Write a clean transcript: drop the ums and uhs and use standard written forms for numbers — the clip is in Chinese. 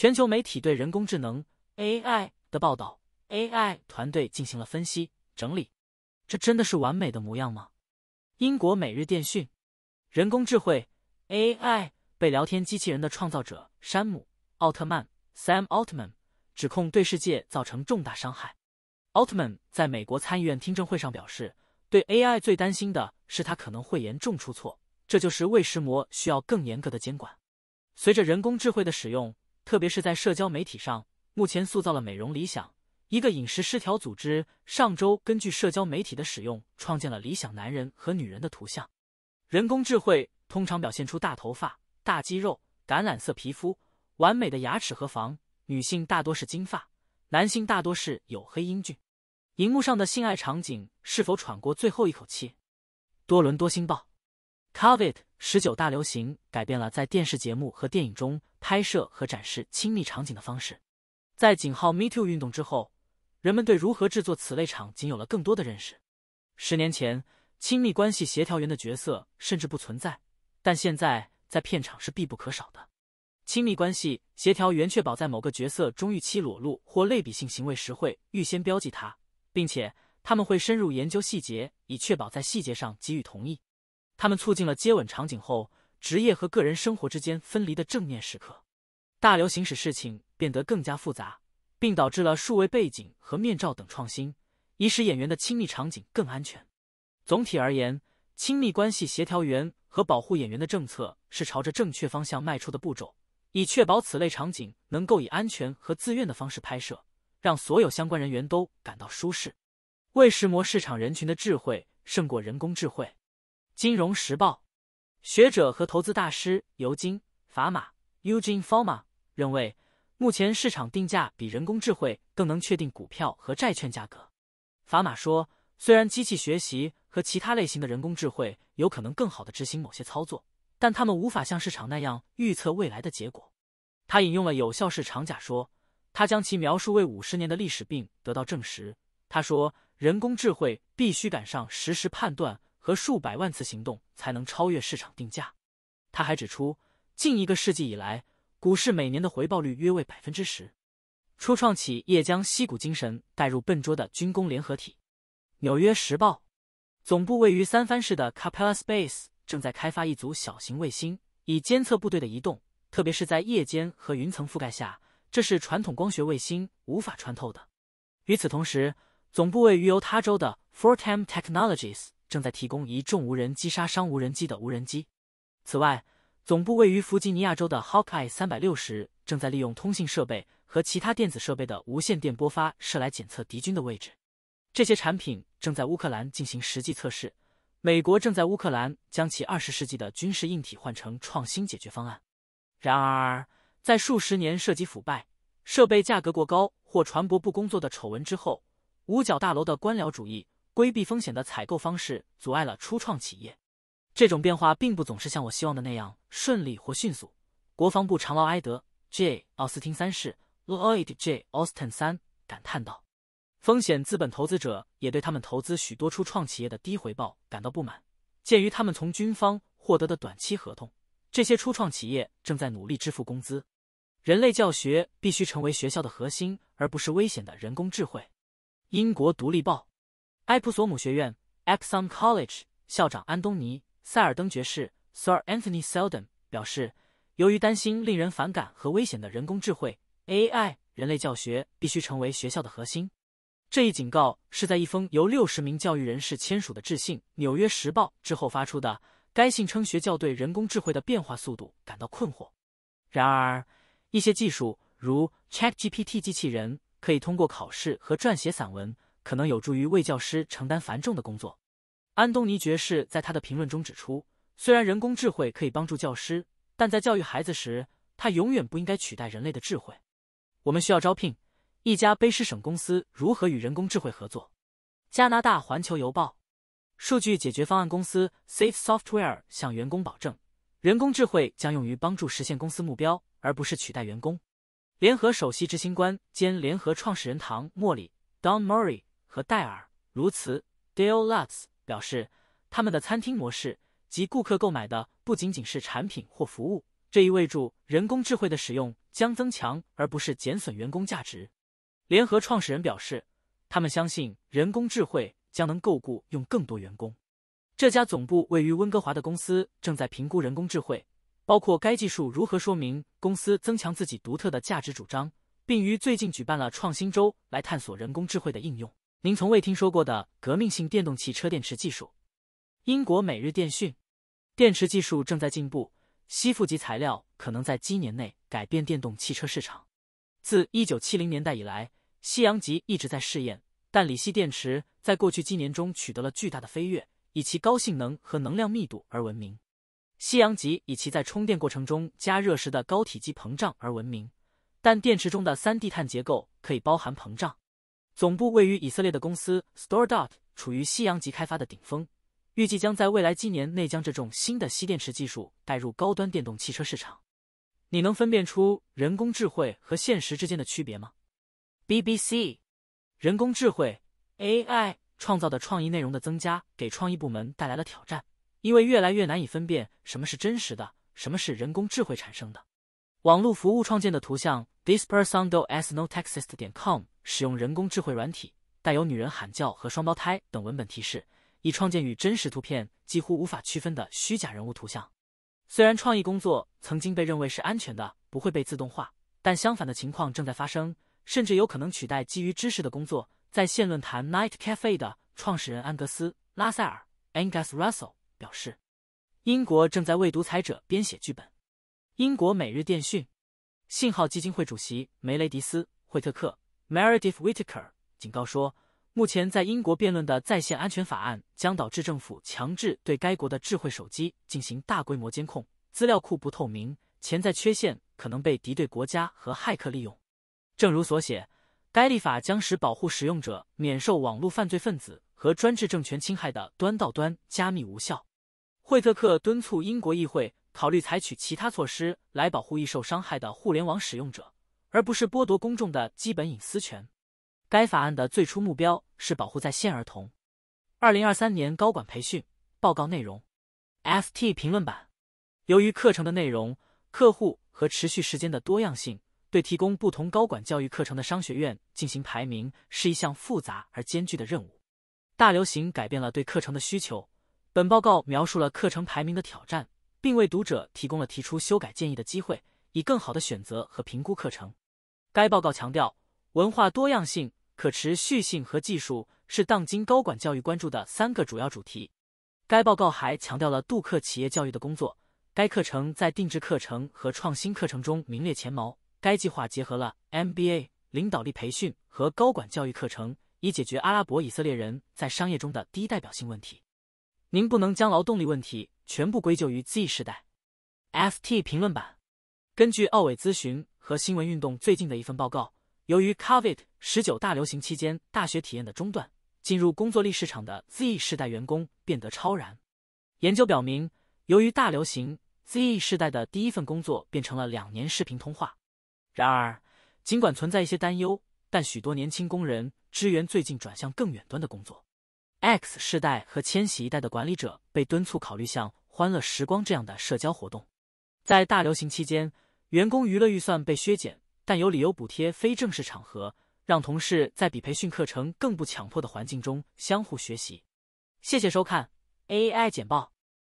全球媒体对人工智能 AI 的报道 ，AI 团队进行了分析整理。这真的是完美的模样吗？英国每日电讯，人工智慧 AI 被聊天机器人的创造者山姆·奥特曼 Sam Altman 指控对世界造成重大伤害。奥特曼在美国参议院听证会上表示，对 AI 最担心的是它可能会严重出错，这就是为什么需要更严格的监管。随着人工智慧的使用，特别是在社交媒体上，目前塑造了美容理想。一个饮食失调组织上周根据社交媒体的使用，创建了理想男人和女人的图像。人工智慧通常表现出大头发、大肌肉、橄榄色皮肤、完美的牙齿和房，女性大多是金发，男性大多是黝黑英俊。荧幕上的性爱场景是否喘过最后一口气？多伦多星报 COVID-19 大流行改变了在电视节目和电影中拍摄和展示亲密场景的方式。在井号 MeToo 运动之后，人们对如何制作此类场景有了更多的认识。10年前，亲密关系协调员的角色甚至不存在，但现在在片场是必不可少的。亲密关系协调员确保在某个角色中预期裸露或类比性行为时会预先标记它，并且他们会深入研究细节，以确保在细节上给予同意。他们促进了接吻场景后职业和个人生活之间分离的正面时刻。大流行使事情变得更加复杂，并导致了数位背景和面罩等创新，以使演员的亲密场景更安全。总体而言，亲密关系协调员和保护演员的政策是朝着正确方向迈出的步骤，以确保此类场景能够以安全和自愿的方式拍摄，让所有相关人员都感到舒适。为什么市场人群的智慧胜过人工智慧？金融时报学者和投资大师尤金·法玛 Eugene Fama 认为，目前市场定价比人工智慧更能确定股票和债券价格。法玛说，虽然机器学习和其他类型的人工智慧有可能更好地执行某些操作，但他们无法像市场那样预测未来的结果。他引用了有效式长假说，他将其描述为50年的历史并得到证实。他说，人工智慧必须赶上实时判断和数百万次行动才能超越市场定价。他还指出，近1个世纪以来，股市每年的回报率约为 10%。 初创企业将矽谷精神带入笨拙的军工联合体。纽约时报总部位于三藩市的 Capella Space 正在开发一组小型卫星，以监测部队的移动，特别是在夜间和云层覆盖下，这是传统光学卫星无法穿透的。与此同时，总部位于犹他州的 Fortem Technologies 正在提供一重无人机杀伤无人机的无人机。此外，总部位于弗吉尼亚州的 Hawkeye 360正在利用通信设备和其他电子设备的无线电波发射来检测敌军的位置。这些产品正在乌克兰进行实际测试。美国正在乌克兰将其20世纪的军事硬体换成创新解决方案。然而，在数十年涉及腐败、设备价格过高或船舶不工作的丑闻之后，五角大楼的官僚主义、规避风险的采购方式阻碍了初创企业。这种变化并不总是像我希望的那样顺利或迅速。国防部长劳埃德 ·J· 奥斯汀3世 Lloyd J. Austin III 感叹道。风险资本投资者也对他们投资许多初创企业的低回报感到不满。鉴于他们从军方获得的短期合同，这些初创企业正在努力支付工资。人类教学必须成为学校的核心，而不是危险的人工智慧。英国独立报埃普索姆学院 Epsom College 校长安东尼·塞尔登爵士 Sir Anthony Seldon 表示，由于担心令人反感和危险的人工智慧 AI， 人类教学必须成为学校的核心。这一警告是在一封由60名教育人士签署的致信《纽约时报》之后发出的。该信称学校对人工智慧的变化速度感到困惑。然而，一些技术如 ChatGPT 机器人可以通过考试和撰写散文，可能有助于为教师承担繁重的工作。安东尼爵士在他的评论中指出，虽然人工智慧可以帮助教师，但在教育孩子时，它永远不应该取代人类的智慧。我们需要招聘一家卑诗省公司如何与人工智慧合作。加拿大环球邮报数据解决方案公司 Safe Software 向员工保证，人工智慧将用于帮助实现公司目标，而不是取代员工。联合首席执行官兼联合创始人唐·莫里 Don Murray 和戴尔·如茨 Dale Lutz 表示，他们的餐厅模式及顾客购买的不仅仅是产品或服务，这意味着人工智慧的使用将增强而不是减损员工价值。联合创始人表示，他们相信人工智慧将能够雇用更多员工。这家总部位于温哥华的公司正在评估人工智慧，包括该技术如何说明公司增强自己独特的价值主张，并于最近举办了创新周来探索人工智慧的应用。您从未听说过的革命性电动汽车电池技术。英国每日电讯，电池技术正在进步，吸附级材料可能在几年内改变电动汽车市场。自1970年代以来，西洋极一直在试验，但锂系电池在过去几年中取得了巨大的飞跃，以其高性能和能量密度而闻名。西洋极以其在充电过程中加热时的高体积膨胀而闻名，但电池中的3D 碳结构可以包含膨胀。总部位于以色列的公司 StoreDot 处于西洋极开发的顶峰，预计将在未来几年内将这种新的吸电池技术带入高端电动汽车市场。你能分辨出人工智慧和现实之间的区别吗？ BBC， 人工智慧 AI 创造的创意内容的增加给创意部门带来了挑战，因为越来越难以分辨什么是真实的，什么是人工智慧产生的。网络服务创建的图像 thispersondoesnotexist.com 使用人工智慧软体，带有女人喊叫和双胞胎等文本提示，以创建与真实图片几乎无法区分的虚假人物图像。虽然创意工作曾经被认为是安全的，不会被自动化，但相反的情况正在发生，甚至有可能取代基于知识的工作。在线论坛 Night Cafe 的创始人安格斯·拉塞尔 Angus Russell 表示，英国正在为独裁者编写剧本。英国每日电讯，信号基金会主席梅雷迪斯·惠特克 Meredith Whittaker 警告说，目前在英国辩论的在线安全法案将导致政府强制对该国的智慧手机进行大规模监控，资料库不透明，潜在缺陷可能被敌对国家和骇客利用。正如所写，该立法将使保护使用者免受网络犯罪分子和专制政权侵害的端到端加密无效。惠特克敦促英国议会考虑采取其他措施来保护易受伤害的互联网使用者，而不是剥夺公众的基本隐私权。该法案的最初目标是保护在线儿童。2023年高管培训报告内容 FT 评论版。由于课程的内容、客户和持续时间的多样性，对提供不同高管教育课程的商学院进行排名是一项复杂而艰巨的任务。大流行改变了对课程的需求。本报告描述了课程排名的挑战，并为读者提供了提出修改建议的机会，以更好地选择和评估课程。该报告强调，文化多样性、可持续性和技术是当今高管教育关注的3个主要主题。该报告还强调了杜克企业教育的工作，该课程在定制课程和创新课程中名列前茅。该计划结合了 MBA、领导力培训和高管教育课程，以解决阿拉伯以色列人在商业中的低代表性问题。您不能将劳动力问题全部归咎于 Z 世代。FT 评论版。根据奥韦咨询和新闻运动最近的一份报告，由于 COVID-19 大流行期间大学体验的中断，进入工作力市场的 Z 世代员工变得超然。研究表明，由于大流行， Z 世代的第一份工作变成了2年视频通话。然而，尽管存在一些担忧，但许多年轻工人支援最近转向更远端的工作。X 世代和千禧一代的管理者被敦促考虑像欢乐时光这样的社交活动。在大流行期间，员工娱乐预算被削减，但有理由补贴非正式场合，让同事在比培训课程更不强迫的环境中相互学习。谢谢收看 AI 简报。